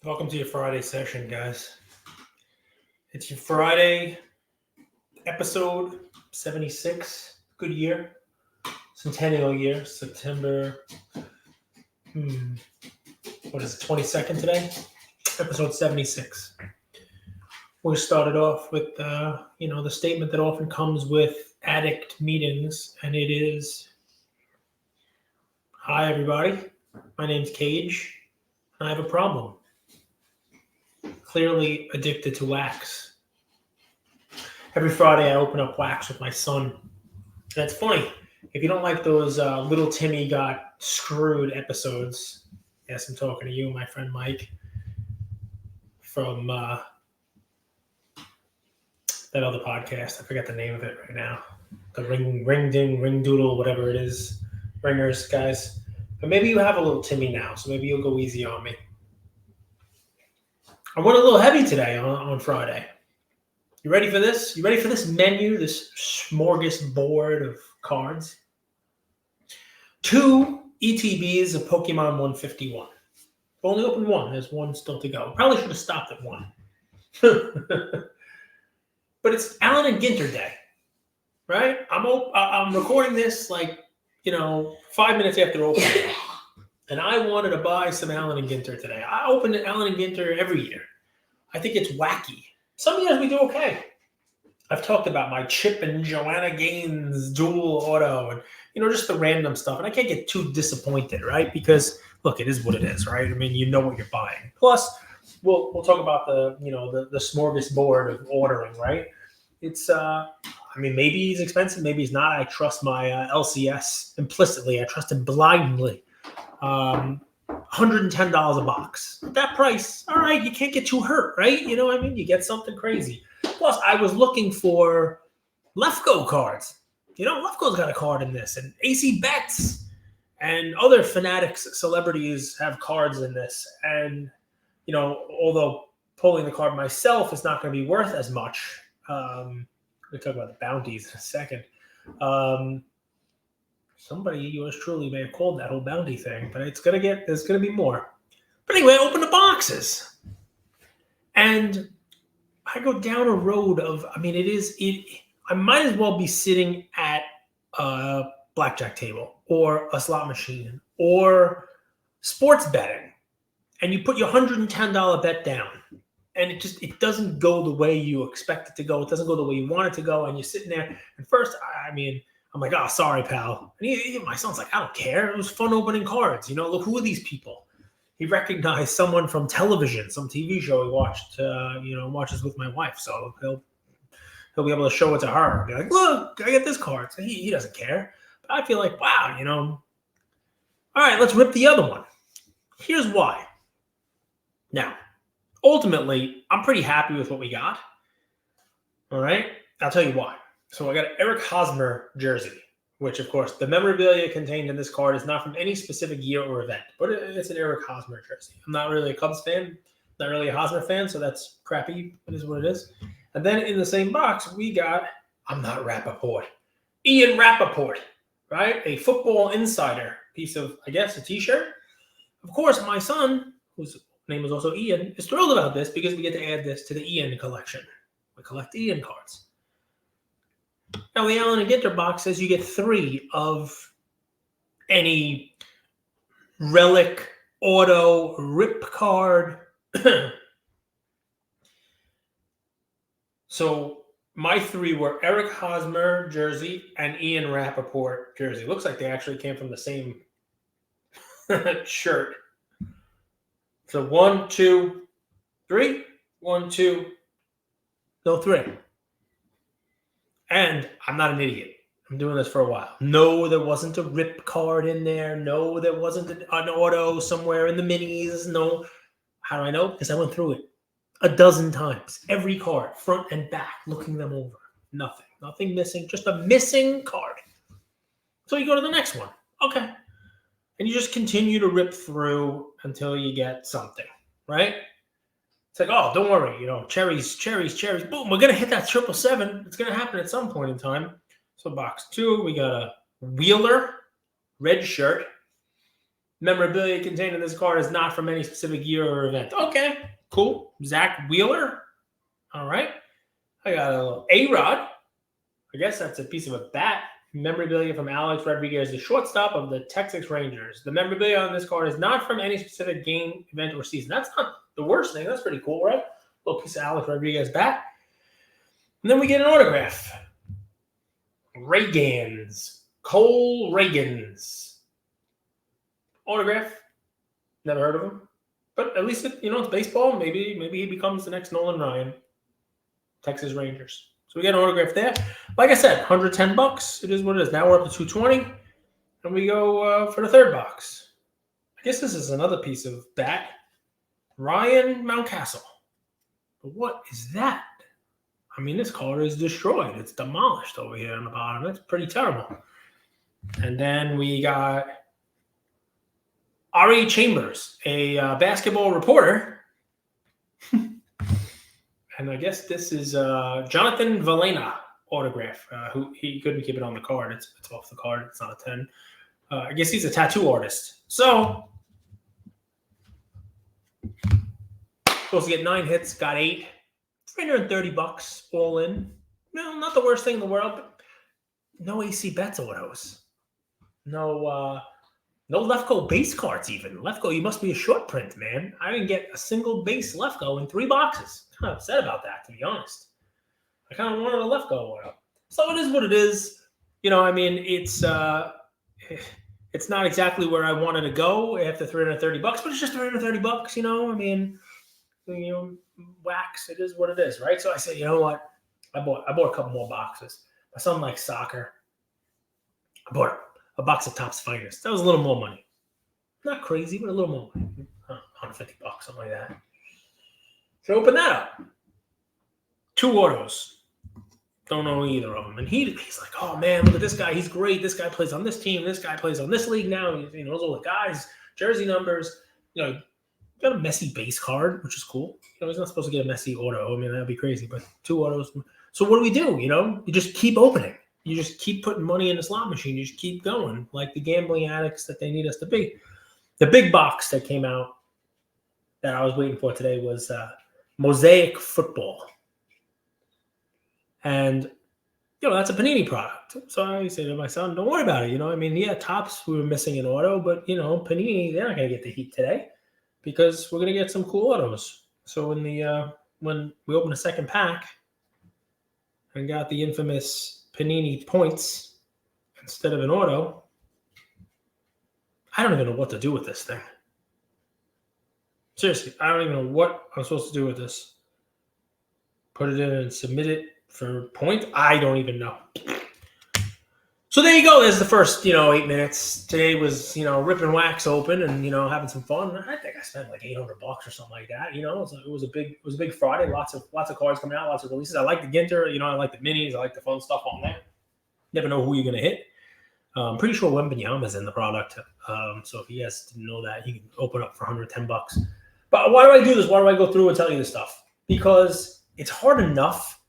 Welcome to your Friday session, guys. It's your Friday episode 76. Good year. Centennial year. September, what is it, 22nd today? Episode 76. We started off with, the statement that often comes with addict meetings, and it is, hi, everybody. My name's Cage, and I have a problem. Clearly addicted to wax. Every Friday I open up wax with my son. And it's funny. If you don't like those Little Timmy Got Screwed episodes, yes, I'm talking to you, my friend Mike, from that other podcast. I forget the name of it right now. The Ring Ding, Ring Doodle, whatever it is. Ringers, guys. But maybe you have a Little Timmy now, so maybe you'll go easy on me. I went a little heavy today on Friday. You ready for this? You ready for this menu, this smorgasbord of cards? 2 ETBs of Pokemon 151. I've only opened one. There's one still to go. Probably should have stopped at 1. But it's Allen and Ginter Day, right? I'm recording this 5 minutes after opening. And I wanted to buy some Allen and Ginter today. I open Allen and Ginter every year. I think it's wacky. Some years we do okay. I've talked about my Chip and Joanna Gaines dual auto and, just the random stuff. And I can't get too disappointed, right? Because, look, it is what it is, right? I mean, you know what you're buying. Plus, we'll talk about the smorgasbord of ordering, right? It's, maybe he's expensive. Maybe he's not. I trust my LCS implicitly. I trust him blindly. $110 a box. At that price, all right, you can't get too hurt, right? You know what I mean? You get something crazy. Plus, I was looking for Lefko cards. Lefko's got a card in this, and AC Betts and other Fanatics celebrities have cards in this. And, although pulling the card myself is not going to be worth as much, we'll talk about the bounties in a second. Somebody, yours truly, may have called that whole bounty thing, but there's going to be more. But anyway, I open the boxes. And I go down a road of, I might as well be sitting at a blackjack table or a slot machine or sports betting. And you put your $110 bet down. And it doesn't go the way you expect it to go. It doesn't go the way you want it to go. And you're sitting there. And first, I'm like, oh, sorry, pal. And my son's like, I don't care. It was fun opening cards. Look, who are these people? He recognized someone from television, some TV show he watched, watches with my wife. So he'll be able to show it to her. Be like, look, I get this card. So he doesn't care. But I feel like, wow, all right, let's rip the other one. Here's why. Now, ultimately, I'm pretty happy with what we got. All right? I'll tell you why. So I got an Eric Hosmer jersey, which, of course, the memorabilia contained in this card is not from any specific year or event, but it's an Eric Hosmer jersey. I'm not really a Cubs fan, not really a Hosmer fan, so that's crappy. It is what it is. And then in the same box, we got, I'm not Rappaport, Ian Rappaport, right? A Football Insider piece of, I guess, a T-shirt. Of course, my son, whose name is also Ian, is thrilled about this because we get to add this to the Ian collection. We collect Ian cards. Now, the Allen and Ginter box says you get 3 of any relic, auto, rip card. So my 3 were Eric Hosmer jersey and Ian Rappaport jersey. Looks like they actually came from the same shirt. So 1, 2, 3. 1, 2, no 3. And I'm not an idiot. I'm doing this for a while. No, there wasn't a rip card in there. No, there wasn't an auto somewhere in the minis. No. How do I know? Because I went through it a dozen times. Every card, front and back, looking them over. Nothing. Nothing missing. Just a missing card. So you go to the next one. Okay. And you just continue to rip through until you get something, right? It's like, oh, don't worry, cherries. Boom, we're going to hit that 777. It's going to happen at some point in time. So box 2, we got a Wheeler red shirt. Memorabilia contained in this card is not from any specific year or event. Okay, cool. Zach Wheeler. All right. I got a little A-Rod. I guess that's a piece of a bat. Memorabilia from Alex Rodriguez, the shortstop of the Texas Rangers. The memorabilia on this card is not from any specific game, event, or season. That's not the worst thing. That's pretty cool, right? A little piece of Alex Rodriguez bat. And then we get an autograph. Cole Reagans. Autograph. Never heard of him. But at least, it's baseball. Maybe he becomes the next Nolan Ryan. Texas Rangers. So we get an autograph there. Like I said, $110. It is what it is. Now we're up to $220. And we go for the third box. I guess this is another piece of bat. Ryan Mountcastle. But what is that? I mean, this card is destroyed. It's demolished over here on the bottom. That's pretty terrible. And then we got Ari Chambers, a basketball reporter. And I guess this is Jonathan Valena autograph. Who he couldn't keep it on the card. It's off the card. It's not a 10. I guess he's a tattoo artist. So supposed to get 9 hits, got 8. $330 all in. No, not the worst thing in the world, but no AC Betts autos. No Lefko base cards even. Lefko, you must be a short print, man. I didn't get a single base Lefko in 3 boxes. I'm kind of upset about that, to be honest. I kind of wanted a Lefko auto. So it is what it is. It's not exactly where I wanted to go after $330, but it's just $330, wax. It is what it is, right? So I said, you know what? I bought a couple more boxes. My son likes soccer. I bought a box of Topps Finest. That was a little more money. Not crazy, but a little more money. $150, something like that. So open that up. 2 autos. Don't know either of them. And he's like, oh man, look at this guy. He's great. This guy plays on this team. This guy plays on this league now. He knows all the guys, jersey numbers. Got a messy base card, which is cool. He's not supposed to get a messy auto. I mean, that'd be crazy, but 2 autos. So what do? You just keep opening. You just keep putting money in the slot machine. You just keep going like the gambling addicts that they need us to be. The big box that came out that I was waiting for today was Mosaic Football. And, that's a Panini product. So I say to my son, don't worry about it. Topps, we were missing an auto, but, Panini, they're not going to get the heat today, because we're going to get some cool autos. So when we open the second pack and got the infamous Panini points instead of an auto, I don't even know what to do with this thing. Seriously, I don't even know what I'm supposed to do with this. Put it in and submit it for points? I don't even know. So there you go. There's the first, 8 minutes. Today was, ripping wax open and, having some fun. I think I spent like $800 or something like that. It was a big Friday. Lots of cards coming out, lots of releases. I like the Ginter. I like the minis. I like the fun stuff on there. Never know who you're gonna hit. I'm pretty sure Wembanyama's in the product. So if you guys didn't know that, you can open up for $110. But why do I do this? Why do I go through and tell you this stuff? Because it's hard enough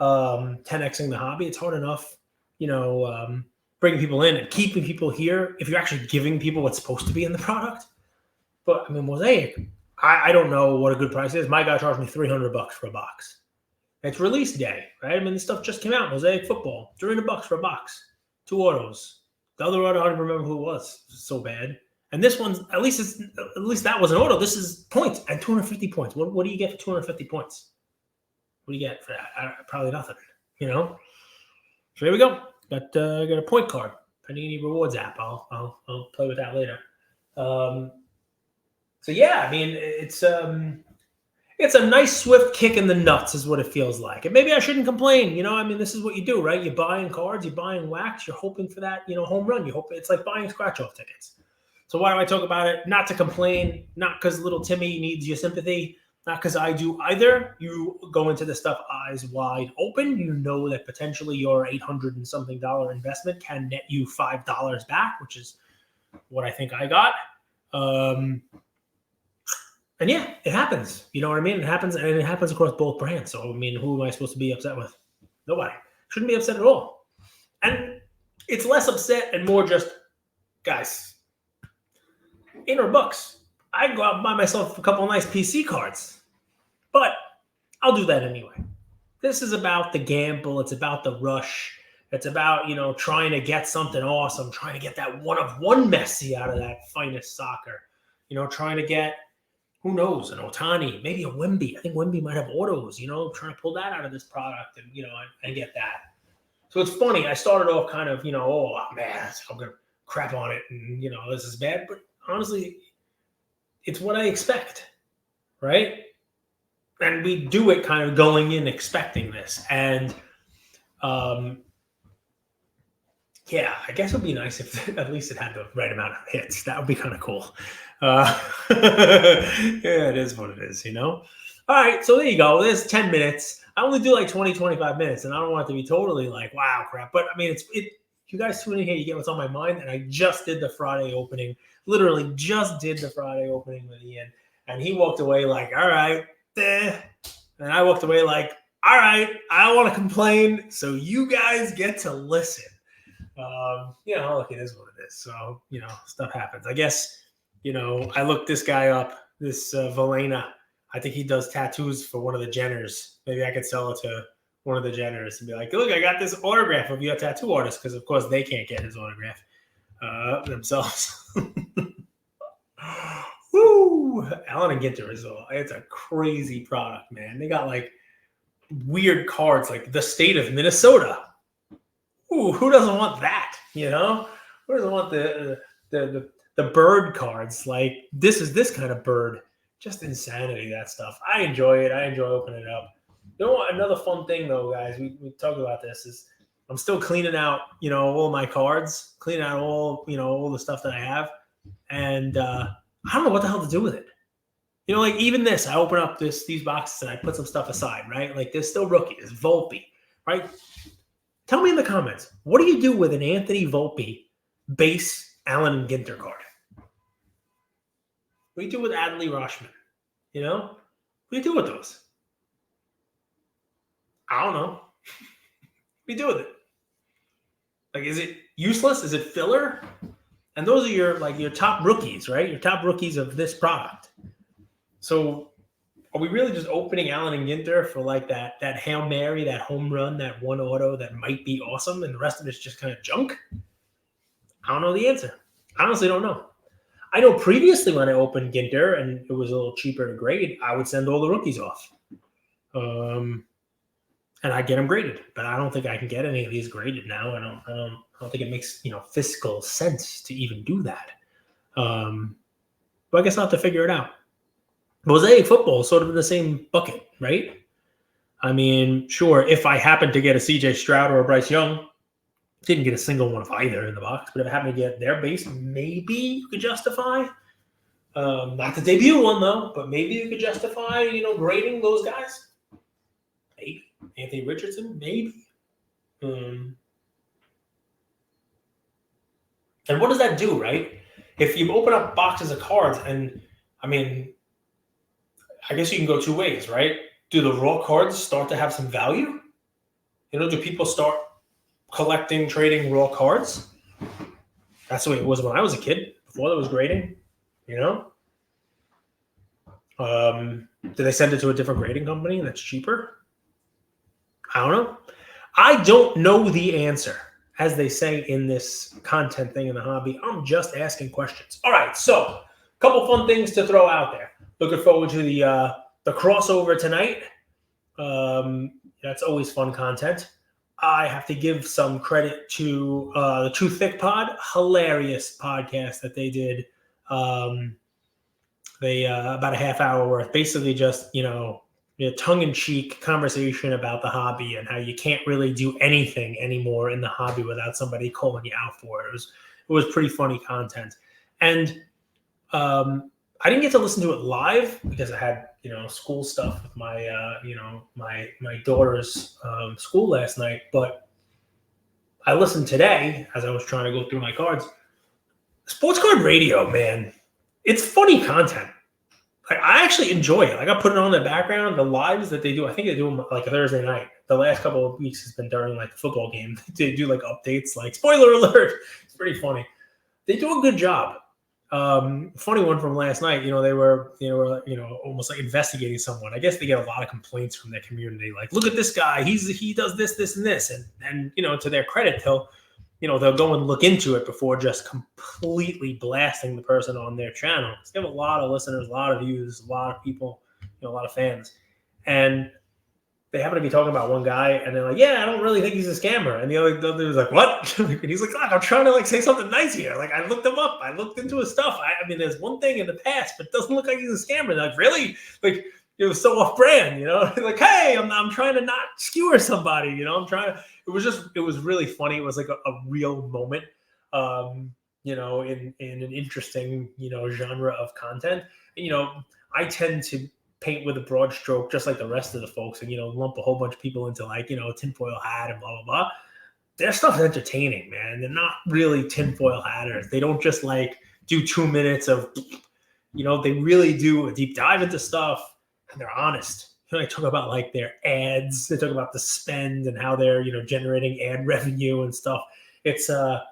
10xing the hobby. It's hard enough, bringing people in and keeping people here if you're actually giving people what's supposed to be in the product. But Mosaic, I don't know what a good price is. My guy charged me $300 for a box. It's release day, right? this stuff just came out. Mosaic Football, $300 for a box, 2 autos. The other auto, I don't even remember who it was. It's so bad. And this one's at least that was an auto. This is points and 250 points. What do you get for 250 points? What do you get for that? Probably nothing. So here we go. Got a point card. Panini Rewards app. I'll play with that later. So yeah, it's a nice swift kick in the nuts is what it feels like. And maybe I shouldn't complain. This is what you do, right? You're buying cards, you're buying wax, you're hoping for that, home run. You hope it's like buying scratch-off tickets. So why do I talk about it? Not to complain, not because little Timmy needs your sympathy, not because I do either. You go into this stuff eyes wide open. You know that potentially your $800 and something investment can net you $5 back, which is what I think I got. And yeah, it happens. You know what I mean? It happens, and it happens across both brands. So, who am I supposed to be upset with? Nobody. Shouldn't be upset at all. And it's less upset and more just, guys, $800. I can go out and buy myself a couple of nice PC cards. But I'll do that anyway. This is about the gamble. It's about the rush. It's about, trying to get something awesome, trying to get that one-of-one Messi out of that finest soccer. Trying to get, who knows, an Otani, maybe a Wemby. I think Wemby might have autos, trying to pull that out of this product and get that. So it's funny. I started off kind of, oh, man, I'm going to crap on it and, this is bad. But honestly, it's what I expect, right? And we do it kind of going in expecting this. And, yeah, I guess it would be nice if at least it had the right amount of hits. That would be kind of cool. Yeah, it is what it is, All right, so there you go. There's 10 minutes. I only do like 20, 25 minutes, and I don't want it to be totally like, wow, crap. But, I mean, you guys tune in here, you get what's on my mind. And I just did the Friday opening, literally just did the Friday opening with Ian. And he walked away like, all right, and I walked away like, all right, I don't want to complain. So you guys get to listen. Look, it is what it is. So, stuff happens. I guess, I looked this guy up, this Valena. I think he does tattoos for one of the Jenners. Maybe I could sell it to one of the Jenners and be like, look, I got this autograph of your tattoo artist, because, of course, they can't get his autograph themselves. Woo! Allen and Ginter it's a crazy product, man. They got, like, weird cards, like the state of Minnesota. Ooh, who doesn't want that? Who doesn't want the bird cards? Like, this is this kind of bird. Just insanity, that stuff. I enjoy it. I enjoy opening it up. Another fun thing, though, guys, we talked about this, is I'm still cleaning out, all my cards, cleaning out all the stuff that I have. And I don't know what the hell to do with it. Like even this, I open up these boxes and I put some stuff aside, right? Like there's still rookie, there's Volpe, right? Tell me in the comments, what do you do with an Anthony Volpe base Allen and Ginter card? What do you do with Adley Rashman? What do you do with those? I don't know. What do you do with it? Like, is it useless? Is it filler? And those are your top rookies, right? Your top rookies of this product. So are we really just opening Allen and Ginter for like that Hail Mary, that home run, that one auto that might be awesome, and the rest of it's just kind of junk? I don't know the answer. I honestly don't know. I know previously when I opened Ginter and it was a little cheaper to grade, I would send all the rookies off. And I'd get them graded. But I don't think I can get any of these graded now. I don't think it makes fiscal sense to even do that. But I guess I'll have to figure it out. Mosaic football is sort of in the same bucket, right? I mean, sure, if I happen to get a CJ Stroud or a Bryce Young, didn't get a single one of either in the box, but if I happen to get their base, maybe you could justify. Not the debut one, though, but maybe you could justify, grading those guys. Maybe. Anthony Richardson, maybe. And what does that do, right? If you open up boxes of cards, and, I mean, I guess you can go two ways, right? Do the raw cards start to have some value? Do people start collecting, trading raw cards? That's the way it was when I was a kid, before there was grading, Do they send it to a different grading company that's cheaper? I don't know. I don't know the answer, as they say in this content thing in the hobby. I'm just asking questions. All right, so a couple fun things to throw out there. Looking forward to the crossover tonight. That's always fun content. I have to give some credit to the Too Thick Pod, hilarious podcast that they did. They about a half hour worth, basically just tongue-in-cheek conversation about the hobby and how you can't really do anything anymore in the hobby without somebody calling you out for it. It was pretty funny content, and I didn't get to listen to it live because I had school stuff with my my daughter's school last night. But I listened today as I was trying to go through my cards. Sports card radio, man, it's funny content. I actually enjoy it. Like, I put it on the background. The lives that they do, I think they do them like a Thursday night. The last couple of weeks has been during like the football game. They do like updates, like spoiler alert. It's pretty funny. They do a good job. Funny one from last night. They were almost like investigating someone. I guess they get a lot of complaints from their community. Like, look at this guy. He does this, this, and this. And to their credit, they'll go and look into it before just completely blasting the person on their channel. They have a lot of listeners, a lot of views, a lot of people, a lot of fans, and they happen to be talking about one guy, and they're like, "Yeah, I don't really think he's a scammer." And the other was like, "What?" And he's like, "God, I'm trying to say something nice here. Like, I looked him up. I looked into his stuff. I mean, there's one thing in the past, but it doesn't look like he's a scammer." And they're like, really? Like, it was so off brand, Like, hey, I'm trying to not skewer somebody, I'm trying to. It was really funny. It was like a real moment, in an interesting, genre of content. I tend to paint with a broad stroke, just like the rest of the folks, and lump a whole bunch of people into like tinfoil hat and blah blah blah. Their stuff's entertaining, man. They're not really tinfoil hatters. They don't just like do 2 minutes of, they really do a deep dive into stuff, and they're honest. They talk about like their ads. They talk about the spend and how they're generating ad revenue and stuff. It's a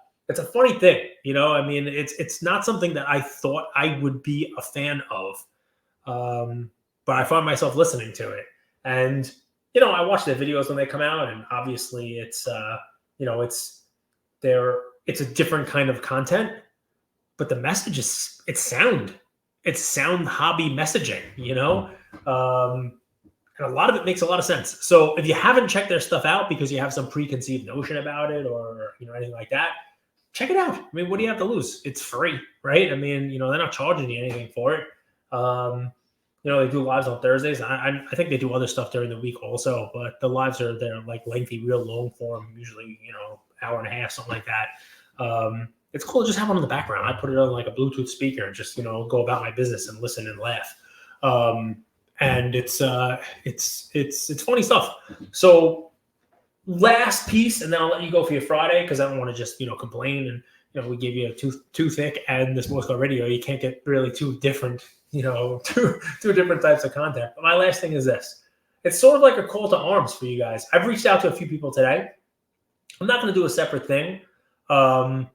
funny thing, I mean, it's not something that I thought I would be a fan of. But I find myself listening to it, and I watch their videos when they come out, and obviously it's it's a different kind of content, but the message is it's sound hobby messaging, and a lot of it makes a lot of sense. So if you haven't checked their stuff out because you have some preconceived notion about it or anything like that, check it out. I mean, what do you have to lose? It's free, right? I mean, they're not charging you anything for it. They do lives on Thursdays. I think they do other stuff during the week also, but the lives they're like lengthy, real long form, usually, hour and a half, something like that. It's cool to just have one in the background. I put it on like a Bluetooth speaker and just, go about my business and listen and laugh. And it's funny stuff. So last piece, and then I'll let you go for your Friday, because I don't want to just, complain and, we give you too thick and the Sports Car Radio. You can't get really too different, two different types of content. But my last thing is this. It's sort of like a call to arms for you guys. I've reached out to a few people today. I'm not going to do a separate thing. But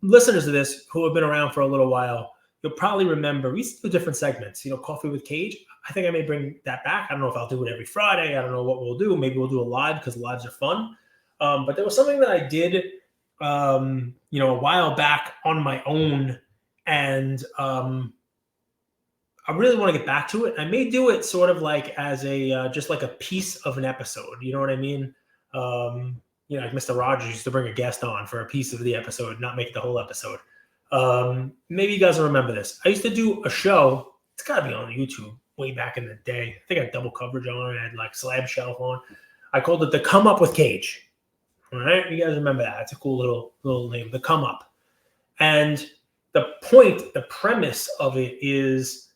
listeners to this who have been around for a little while, you'll probably remember we used to do different segments, Coffee with Cage. I think I may bring that back. I don't know if I'll do it every Friday. I don't know what we'll do. Maybe we'll do a live because lives are fun. But there was something that I did, a while back on my own, and I really want to get back to it. I may do it sort of like as a just like a piece of an episode. You know what I mean? Like Mr. Rogers used to bring a guest on for a piece of the episode, not make the whole episode. Maybe you guys will remember this. I used to do a show. It's got to be on YouTube way back in the day. I think I had double coverage on it. I had like Slab Shelf on. I called it the Come Up with Cage. All right, you guys remember that? It's a cool little name, the Come Up. And the premise of it is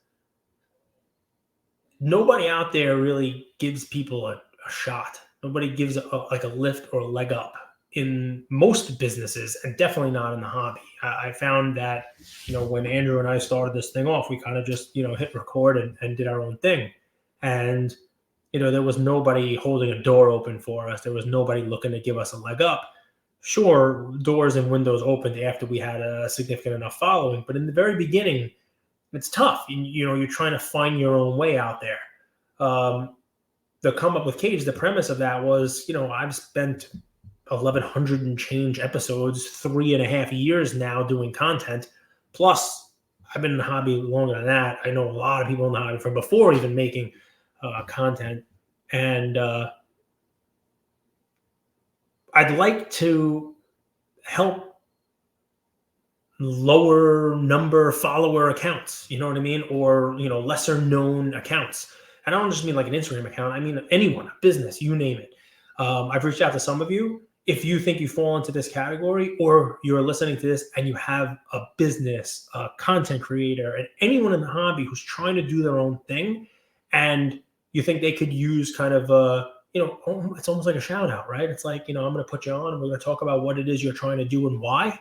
nobody out there really gives people a shot. Nobody gives a lift or a leg up in most businesses, and definitely not in the hobby. I found that, when Andrew and I started this thing off, we kind of just, hit record and did our own thing. And, there was nobody holding a door open for us. There was nobody looking to give us a leg up. Sure, doors and windows opened after we had a significant enough following, but in the very beginning, it's tough. You're trying to find your own way out there. The Come Up with Cage, the premise of that was, I've spent 1,100 and change episodes, 3.5 years now doing content. Plus, I've been in the hobby longer than that. I know a lot of people in the hobby from before even making content. And I'd like to help lower number follower accounts, you know what I mean? Or, lesser known accounts. I don't just mean like an Instagram account. I mean anyone, a business, you name it. I've reached out to some of you. If you think you fall into this category, or you're listening to this and you have a business, a content creator, and anyone in the hobby who's trying to do their own thing, and you think they could use kind of it's almost like a shout out, right? It's like, I'm going to put you on and we're going to talk about what it is you're trying to do and why,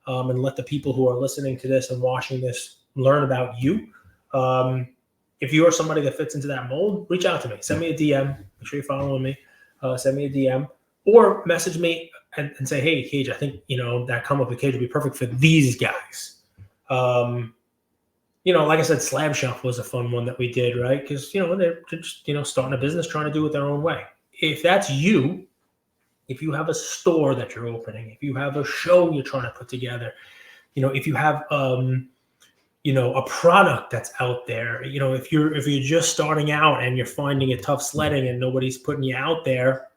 and let the people who are listening to this and watching this learn about you. If you are somebody that fits into that mold, reach out to me. Send me a DM. Make sure you're following me. Send me a DM. Or message me and say, hey, Cage, I think, that Come Up with Cage would be perfect for these guys. Like I said, Slab Shelf was a fun one that we did, right? Because, they're just, starting a business, trying to do it their own way. If that's you, if you have a store that you're opening, if you have a show you're trying to put together, if you have, a product that's out there, if you're just starting out and you're finding it tough sledding and nobody's putting you out there,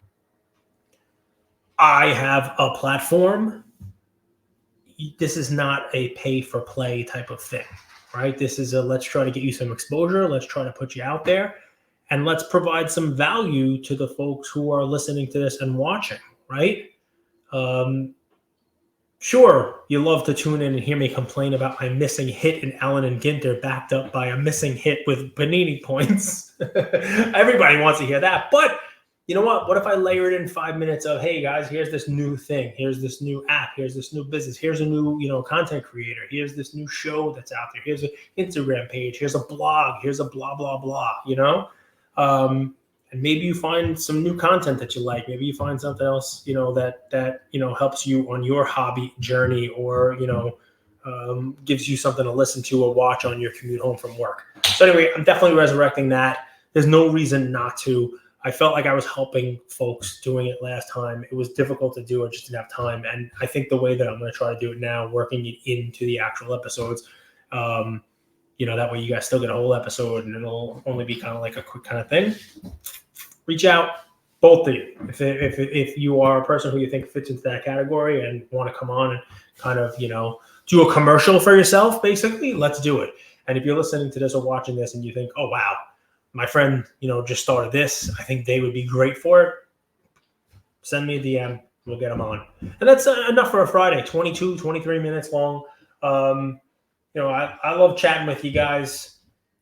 I have a platform. This is not a pay for play type of thing, right? This is let's try to get you some exposure. Let's try to put you out there, and let's provide some value to the folks who are listening to this and watching, right? Sure, you love to tune in and hear me complain about my missing hit in Allen and Ginter, backed up by a missing hit with Panini points. Everybody wants to hear that, but you know what? What if I layered in 5 minutes of, hey guys, here's this new thing. Here's this new app. Here's this new business. Here's a new, content creator. Here's this new show that's out there. Here's an Instagram page. Here's a blog. Here's a blah, blah, blah, and maybe you find some new content that you like. Maybe you find something else, that helps you on your hobby journey, or, gives you something to listen to or watch on your commute home from work. So anyway, I'm definitely resurrecting that. There's no reason not to. I felt like I was helping folks doing it last time. It was difficult to do. I just didn't have time. And I think the way that I'm going to try to do it now, working it into the actual episodes, that way you guys still get a whole episode and it'll only be kind of like a quick kind of thing. Reach out, both of you. If you are a person who you think fits into that category and want to come on and kind of, do a commercial for yourself, basically, let's do it. And if you're listening to this or watching this and you think, oh, wow, my friend, just started this, I think they would be great for it, send me a DM. We'll get them on. And that's enough for a Friday, 22, 23 minutes long. I love chatting with you guys.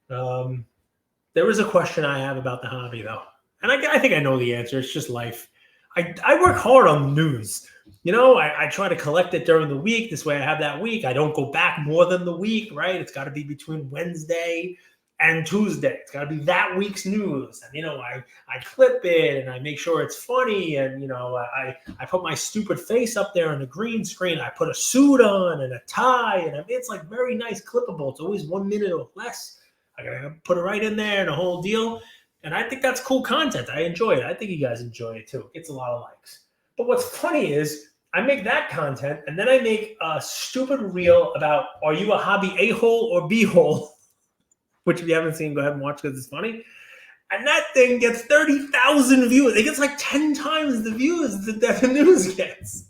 There is a question I have about the hobby, though. And I think I know the answer. It's just life. I work hard on the news. I try to collect it during the week. This way I have that week. I don't go back more than the week, right? It's got to be between Wednesday and Tuesday. It's got to be that week's news. And, I clip it and I make sure it's funny. And, I put my stupid face up there on the green screen. I put a suit on and a tie. And it's like very nice clippable. It's always 1 minute or less. I got to put it right in there and the whole deal. And I think that's cool content. I enjoy it. I think you guys enjoy it too. It gets a lot of likes. But what's funny is I make that content and then I make a stupid reel about, are you a hobby A-hole or B-hole? Which if you haven't seen, go ahead and watch because it's funny. And that thing gets 30,000 views. It gets like 10 times the views that the news gets.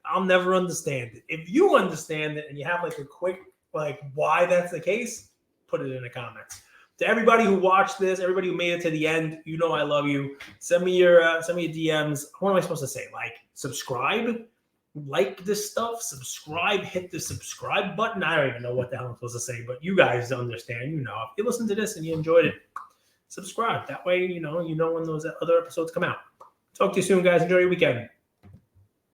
I'll never understand it. If you understand it and you have like a quick, why that's the case, put it in the comments. To everybody who watched this, everybody who made it to the end, I love you. Send me your DMs. What am I supposed to say? Subscribe, like this stuff, subscribe, hit the subscribe button. I don't even know what the hell I'm supposed to say, but you guys understand. If you listen to this and you enjoyed it, subscribe. That way, you know when those other episodes come out. Talk to you soon, guys. Enjoy your weekend.